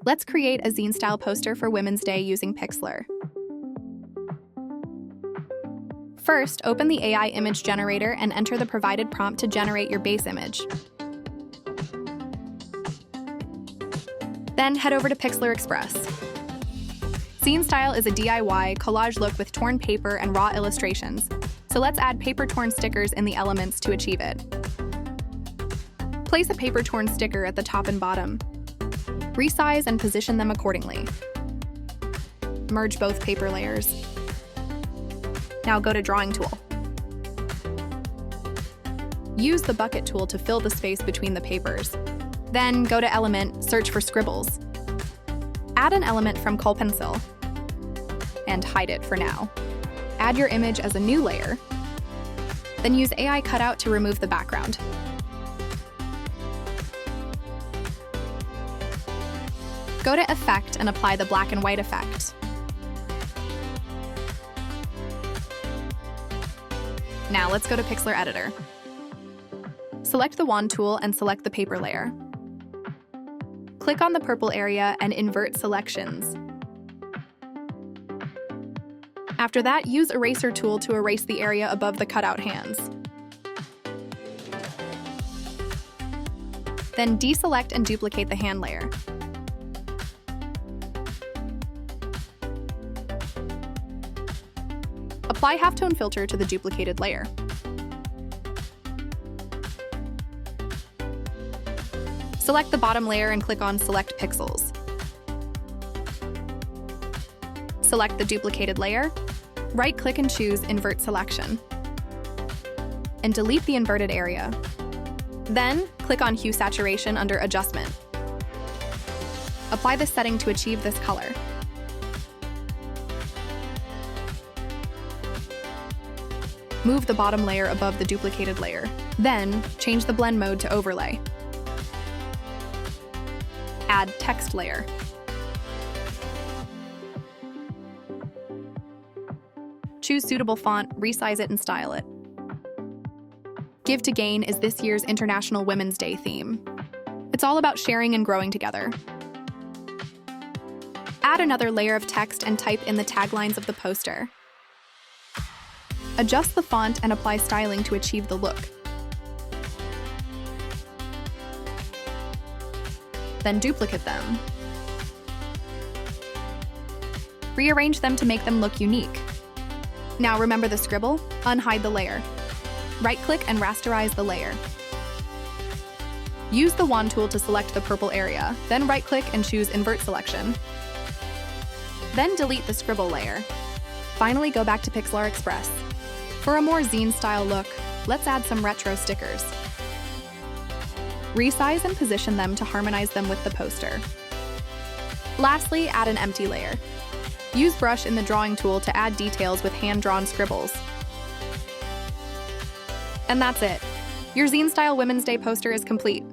Let's create a zine-style poster for Women's Day using Pixlr. First, open the AI image generator and enter the provided prompt to generate your base image. Then head over to Pixlr Express. Zine Style is a DIY collage look with torn paper and raw illustrations, so let's add paper-torn stickers in the elements to achieve it. Place a paper-torn sticker at the top and bottom. Resize and position them accordingly. Merge both paper layers. Now go to Drawing Tool. Use the Bucket tool to fill the space between the papers. Then go to Element, search for scribbles. Add an element from Kohl Pencil and hide it for now. Add your image as a new layer. Then use AI Cutout to remove the background. Go to Effect and apply the black and white effect. Now let's go to Pixlr Editor. Select the wand tool and select the paper layer. Click on the purple area and invert selections. After that, use Eraser tool to erase the area above the cutout hands. Then deselect and duplicate the hand layer. Apply halftone filter to the duplicated layer. Select the bottom layer and click on Select Pixels. Select the duplicated layer, right-click and choose Invert Selection, and delete the inverted area. Then, click on Hue Saturation under Adjustment. Apply this setting to achieve this color. Move the bottom layer above the duplicated layer. Then, change the blend mode to Overlay. Add text layer. Choose suitable font, resize it, and style it. Give to Gain is this year's International Women's Day theme. It's all about sharing and growing together. Add another layer of text and type in the taglines of the poster. Adjust the font and apply styling to achieve the look. Then duplicate them. Rearrange them to make them look unique. Now remember the scribble? Unhide the layer. Right-click and rasterize the layer. Use the wand tool to select the purple area, then right-click and choose Invert Selection. Then delete the scribble layer. Finally, go back to Pixlr Express. For a more zine-style look, let's add some retro stickers. Resize and position them to harmonize them with the poster. Lastly, add an empty layer. Use Brush in the Drawing tool to add details with hand-drawn scribbles. And that's it. Your zine-style Women's Day poster is complete.